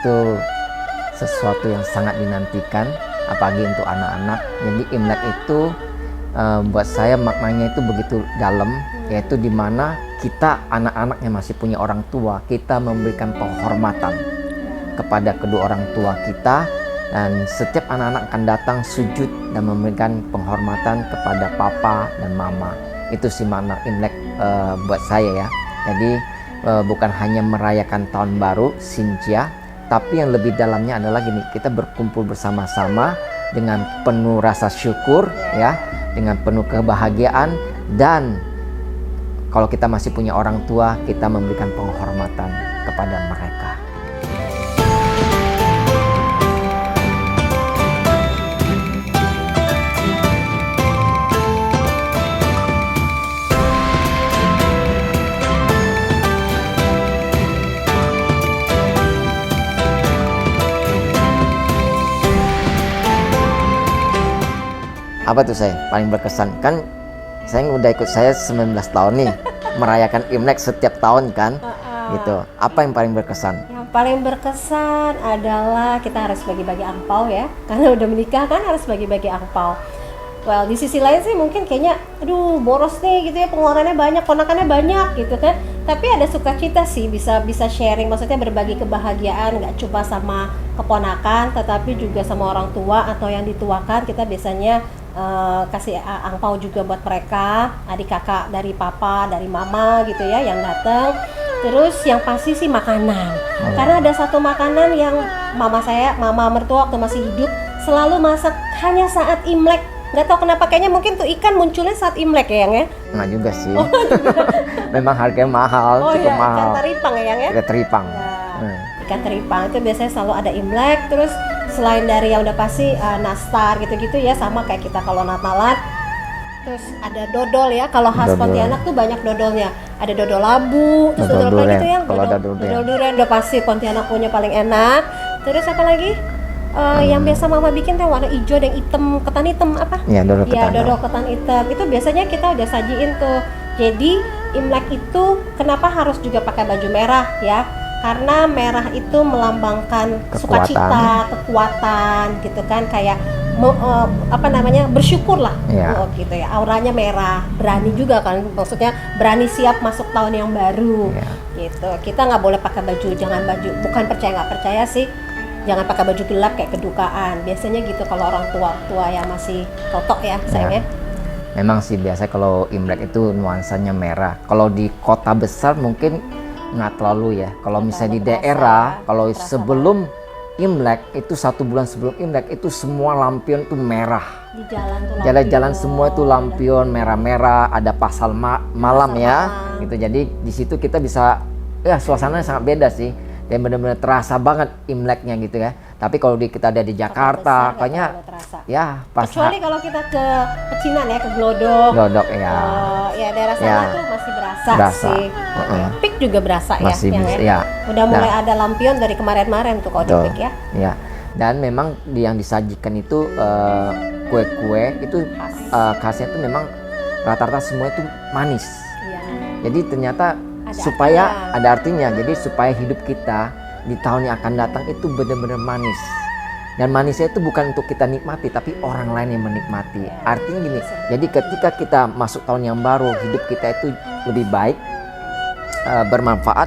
itu sesuatu yang sangat dinantikan, apalagi untuk anak-anak. Jadi Imlek itu buat saya maknanya itu begitu dalam, yaitu dimana kita anak-anak yang masih punya orang tua, kita memberikan penghormatan kepada kedua orang tua kita, dan setiap anak-anak akan datang sujud dan memberikan penghormatan kepada papa dan mama. Itu sih makna Imlek buat saya ya. Jadi bukan hanya merayakan tahun baru Xinjia, tapi yang lebih dalamnya adalah gini, kita berkumpul bersama-sama dengan penuh rasa syukur ya, dengan penuh kebahagiaan, dan kalau kita masih punya orang tua, kita memberikan penghormatan kepada mereka. Apa tuh saya paling berkesan? Kan saya udah ikut 19 tahun nih merayakan Imlek setiap tahun kan, gitu. Apa yang paling berkesan? Yang paling berkesan adalah kita harus bagi-bagi angpau ya, karena udah menikah kan harus bagi-bagi angpau. Well, di sisi lain sih mungkin kayaknya, aduh boros nih gitu ya, pengeluarannya banyak, ponakannya banyak gitu kan. Tapi ada sukacita sih, bisa sharing, maksudnya berbagi kebahagiaan, nggak cuma sama keponakan, tetapi juga sama orang tua atau yang dituakan. Kita biasanya kasih angpau juga buat mereka, adik kakak dari papa, dari mama gitu ya yang datang. Terus yang pasti sih makanan, karena ada satu makanan yang mama mertua waktu masih hidup selalu masak hanya saat Imlek. Nggak tahu kenapa, kayaknya mungkin tuh ikan munculnya saat Imlek ya Yang ya? Nggak juga sih. Memang harganya mahal, cukup iya, mahal. Ikan teripang ya Yang ya? Ikan teripang. Ikan teripang itu biasanya selalu ada Imlek. Terus selain dari yang udah pasti nastar gitu-gitu ya, sama kayak kita kalau Natalan. Terus ada dodol ya, kalau khas Pontianak tuh banyak dodolnya. Ada dodol labu, terus dodol apa gitu yang? Dodol durian udah pasti Pontianak punya paling enak. Terus apa lagi? Yang biasa mama bikin tuh warna hijau dan hitam, ketan hitam apa? Ya, dodol ketan hitam. Itu biasanya kita udah sajiin tuh. Jadi Imlek itu kenapa harus juga pakai baju merah ya? Karena merah itu melambangkan sukacita, kekuatan gitu kan, kayak bersyukur lah gitu ya. Auranya merah, berani juga kan, maksudnya berani siap masuk tahun yang baru gitu. Kita nggak boleh pakai baju, bukan percaya nggak percaya sih, jangan pakai baju gelap kayak kedukaan. Biasanya gitu kalau orang tua yang masih totok ya sayangnya. Memang sih biasa kalau Imlek itu nuansanya merah. Kalau di kota besar mungkin nggak terlalu ya. Kalau misalnya di daerah, kalau sebelum Imlek itu 1 bulan sebelum Imlek itu semua lampion tuh merah. Di jalan tuh jalan-jalan semua itu lampion merah-merah. Ada pasar malam ya, gitu. Jadi di situ kita bisa, ya suasananya sangat beda sih. Dan benar-benar terasa banget Imleknya gitu ya. Tapi kalau kita ada di Jakarta, kayaknya ya pas. Kecuali kalau kita ke Pecinan ya, ke Glodok ya. Ya daerah sana tuh masih berasa sih. Pik juga berasa masih ya. Udah mulai ada lampion dari kemarin-kemarin tuh kalau di Pik ya. Ya. Dan memang yang disajikan itu kue-kue itu khasnya itu memang rata-rata semua itu manis. Jadi ternyata ada artinya. Jadi supaya hidup kita di tahun yang akan datang itu benar-benar manis. Dan manisnya itu bukan untuk kita nikmati, tapi orang lain yang menikmati. Artinya gini, jadi ketika kita masuk tahun yang baru, hidup kita itu lebih baik, bermanfaat,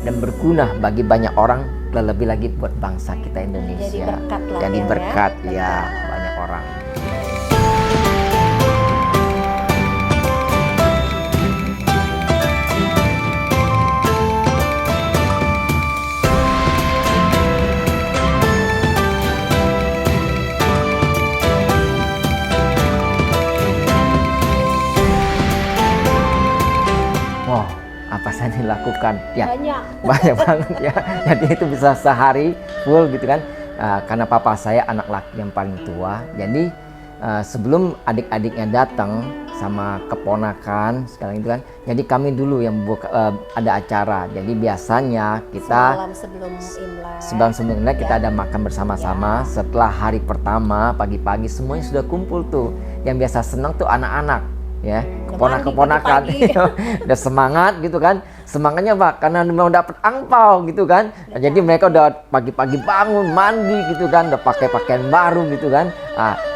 dan berguna bagi banyak orang, lebih lagi buat bangsa kita Indonesia. Jadi berkat ya banyak orang. Apa saya dilakukan ya banyak banget ya. Jadi itu bisa sehari full gitu kan, karena papa saya anak laki yang paling tua. Jadi sebelum adik-adiknya datang sama keponakan sekarang itu kan, jadi kami dulu yang ada acara. Jadi biasanya kita sebelum Imlek kita ada makan bersama-sama. Setelah hari pertama pagi-pagi semuanya sudah kumpul tuh. Yang biasa senang tuh anak-anak ya, keponakan udah semangat gitu kan, semangatnya Pak karena mau dapat angpau gitu kan. Nah, jadi mereka udah pagi-pagi bangun mandi gitu kan, udah pakai pakaian baru gitu kan.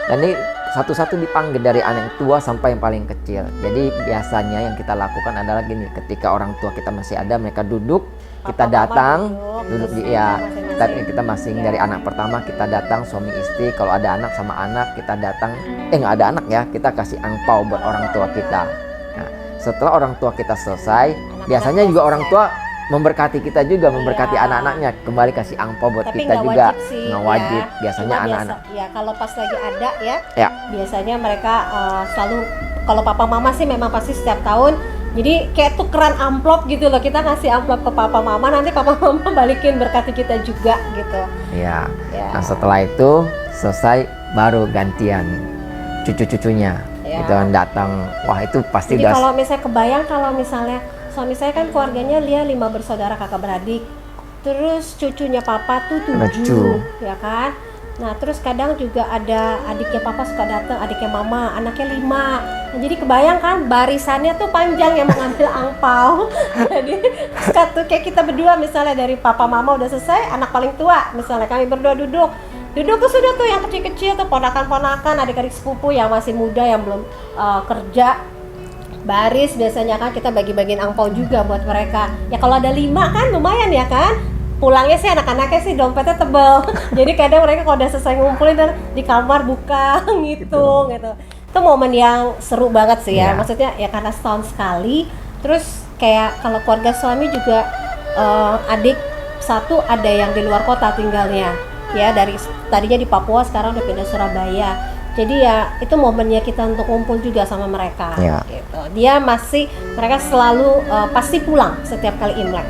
Dan ini satu-satu dipanggil dari anak yang tua sampai yang paling kecil. Jadi biasanya yang kita lakukan adalah gini, ketika orang tua kita masih ada, mereka duduk, kita datang, duduk di kita masing dari anak pertama kita datang, suami istri, kalau ada anak sama anak kita datang, nggak ada anak ya, kita kasih angpau buat orang tua kita. Nah, setelah orang tua kita selesai, biasanya juga orang tua memberkati kita juga, memberkati anak-anaknya, kembali kasih angpau buat tapi kita juga. sih, nggak wajib, ya. biasanya anak-anak. Ya kalau pas lagi ada ya, Ya. biasanya mereka selalu, kalau papa mama sih memang pasti setiap tahun. Jadi kayak tukeran amplop gitu loh, kita ngasih amplop ke papa mama, nanti papa mama balikin berkati kita juga gitu. Ya. Ya. Nah setelah itu selesai baru gantian cucu-cucunya. Ya. Itu kan datang, wah itu pasti Jadi udah kalau misalnya kebayang, kalau misalnya suami saya kan keluarganya dia 5 bersaudara kakak beradik, terus cucunya papa tuh 7, ya kan. Nah terus kadang juga ada adiknya papa suka datang, adiknya mama, anaknya 5. Nah, jadi kebayang kan barisannya tuh panjang yang mengambil angpau. Jadi satu kayak kita berdua misalnya dari papa mama udah selesai, anak paling tua misalnya kami berdua duduk tuh sudah tuh yang kecil-kecil tuh ponakan-ponakan, adik-adik sepupu yang masih muda yang belum kerja, baris biasanya kan kita bagi-bagiin angpau juga buat mereka. Ya kalau ada 5 kan lumayan ya kan. Pulangnya sih anak-anaknya sih dompetnya tebel. Jadi kadang mereka kalau udah selesai ngumpulin dan di kamar buka ngitung gitu. Itu momen yang seru banget sih ya. Maksudnya ya karena setahun sekali. Terus kayak kalau keluarga suami juga adik satu ada yang di luar kota tinggalnya. Ya dari tadinya di Papua sekarang udah pindah Surabaya. Jadi ya itu momennya kita untuk ngumpul juga sama mereka. Gitu. Dia mereka selalu pasti pulang setiap kali Imlek.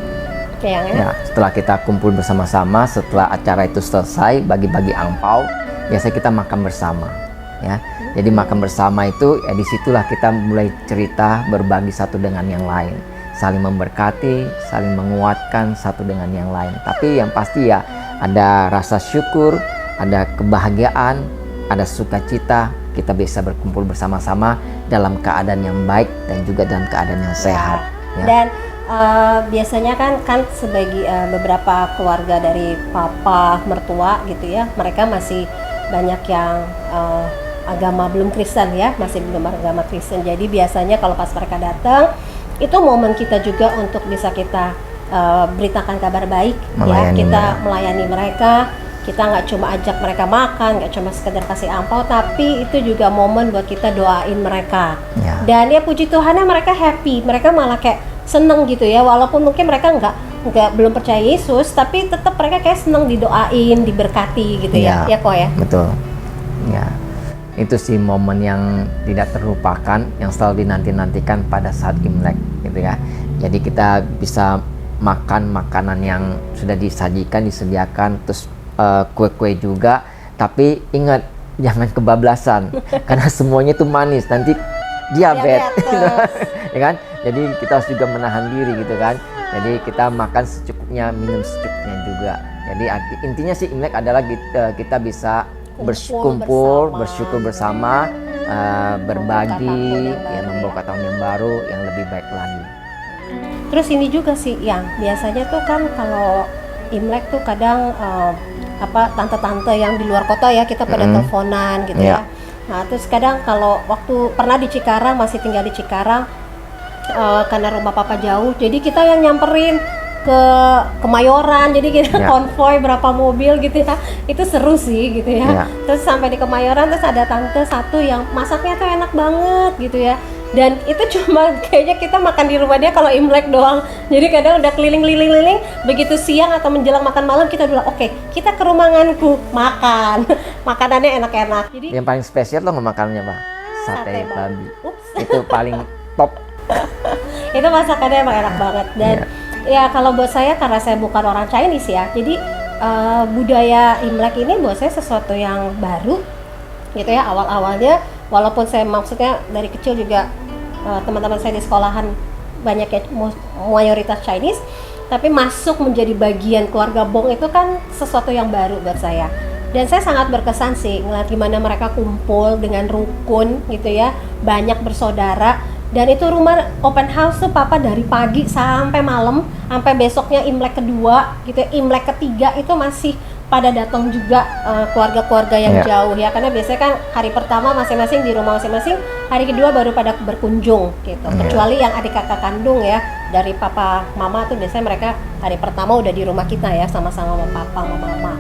Ya, setelah kita kumpul bersama-sama, setelah acara itu selesai, bagi-bagi angpau, biasanya kita makan bersama. Ya, jadi makan bersama itu, ya disitulah kita mulai cerita, berbagi satu dengan yang lain, saling memberkati, saling menguatkan satu dengan yang lain. Tapi yang pasti ya ada rasa syukur, ada kebahagiaan, ada sukacita. Kita bisa berkumpul bersama-sama dalam keadaan yang baik dan juga dalam keadaan yang sehat. Ya. Dan biasanya kan sebagai beberapa keluarga dari papa mertua gitu ya, mereka masih banyak yang agama belum Kristen ya, masih belum agama Kristen. Jadi biasanya kalau pas mereka datang, itu momen kita juga untuk bisa kita beritakan kabar baik, kita melayani mereka. Kita nggak cuma ajak mereka makan, nggak cuma sekedar kasih angpau, tapi itu juga momen buat kita doain mereka. Dan ya puji Tuhannya mereka happy, mereka malah kayak seneng gitu ya, walaupun mungkin mereka belum percaya Yesus, tapi tetap mereka kayak seneng didoain, diberkati gitu ya kok ya. Betul. Ya, itu sih momen yang tidak terlupakan, yang selalu dinanti-nantikan pada saat Imlek gitu ya. Jadi kita bisa makan makanan yang sudah disediakan, terus kue-kue juga, tapi ingat jangan kebablasan karena semuanya itu manis, nanti diabetes. Ya kan? Jadi kita harus juga menahan diri gitu kan. Jadi kita makan secukupnya, minum secukupnya juga. Jadi intinya sih Imlek adalah kita bisa berkumpul, bersyukur bersama, berbagi, ya membawa tahun yang baru yang lebih baik lagi. Terus ini juga sih yang biasanya tuh kan kalau Imlek tuh kadang tante-tante yang di luar kota ya kita pada teleponan gitu ya. Nah terus kadang kalau waktu pernah di Cikarang, masih tinggal di Cikarang, karena rumah papa jauh, jadi kita yang nyamperin ke Kemayoran, jadi kita konvoy berapa mobil gitu ya, itu seru sih gitu ya. Terus sampai di Kemayoran, terus ada tante satu yang masaknya tuh enak banget gitu ya, dan itu cuma kayaknya kita makan di rumah dia kalau Imlek doang. Jadi kadang udah keliling-keliling, begitu siang atau menjelang makan malam kita bilang oke, kita ke rumahanku makan, makanannya enak-enak. Jadi yang paling spesial loh makanannya Pak, sate babi. Itu paling top. Itu masakannya emang enak banget. Dan ya kalau buat saya, karena saya bukan orang Chinese ya, jadi budaya Imlek ini buat saya sesuatu yang baru gitu ya. Awal-awalnya walaupun saya maksudnya dari kecil juga teman-teman saya di sekolahan banyak ya mayoritas Chinese, tapi masuk menjadi bagian keluarga Bong itu kan sesuatu yang baru buat saya. Dan saya sangat berkesan sih ngeliat gimana mereka kumpul dengan rukun gitu ya, banyak bersaudara. Dan itu rumah open house tuh papa dari pagi sampai malam, sampai besoknya Imlek kedua gitu ya, Imlek ketiga itu masih pada datang juga keluarga-keluarga yang jauh ya, karena biasanya kan hari pertama masing-masing di rumah masing-masing, hari kedua baru pada berkunjung gitu. Kecuali yang adik kakak kandung ya dari papa mama tuh biasanya mereka hari pertama udah di rumah kita ya, sama-sama sama papa sama mama.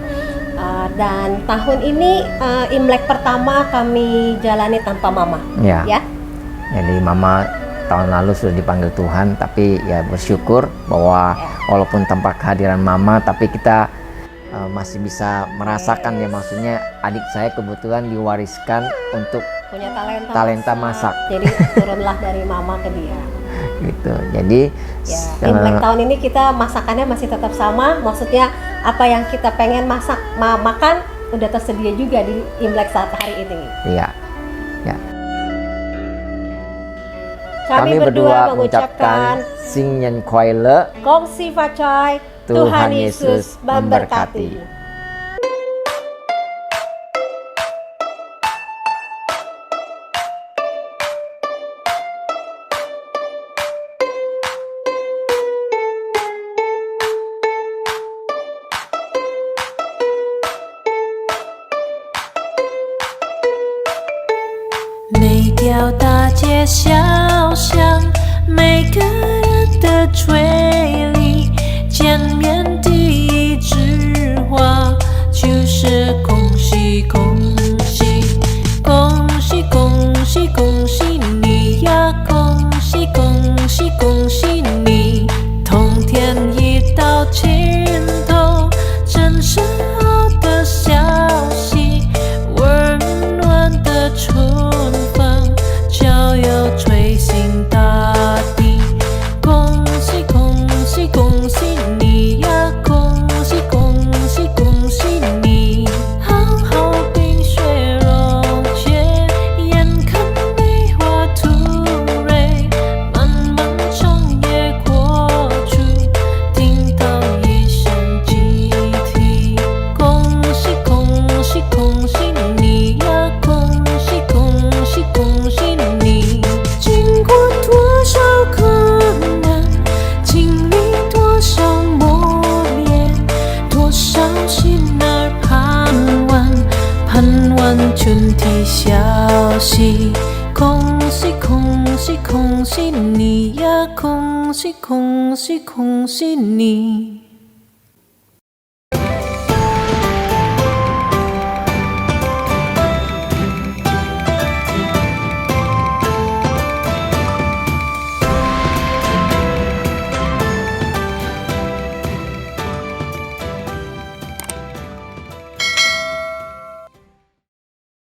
Dan tahun ini Imlek pertama kami jalani tanpa mama ya. Jadi mama tahun lalu sudah dipanggil Tuhan, tapi ya bersyukur bahwa walaupun tanpa kehadiran mama, tapi kita masih bisa merasakan ya, maksudnya adik saya kebetulan diwariskan untuk punya talenta masak. Jadi turunlah dari mama ke dia. Gitu. Jadi Imlek tahun ini kita masakannya masih tetap sama, maksudnya apa yang kita pengen masak makan udah tersedia juga di Imlek saat hari ini. Iya. Kami berdua mengucapkan Sing Nyen Kwai Le, Kong Si Fa Chai, Tuhan Yesus memberkati. 每条大街小巷，每个人的嘴里，见面第一句话就是恭喜恭喜，恭喜恭喜恭喜你呀，恭喜恭喜恭喜你，冬天一到尽头，真是好的消息，温暖的春风就要吹醒大地，恭喜恭喜恭喜你呀，恭喜恭喜恭喜你，好好冰雪融解，眼看梅花吐蕊，漫漫长夜过去，听到一声集体，恭喜恭喜恭喜你呀，恭喜恭喜恭喜你，经过多少困难，经历多少磨练，多少心儿盼望，盼望春天消息，恭喜恭喜恭喜你呀，恭喜恭喜恭喜你。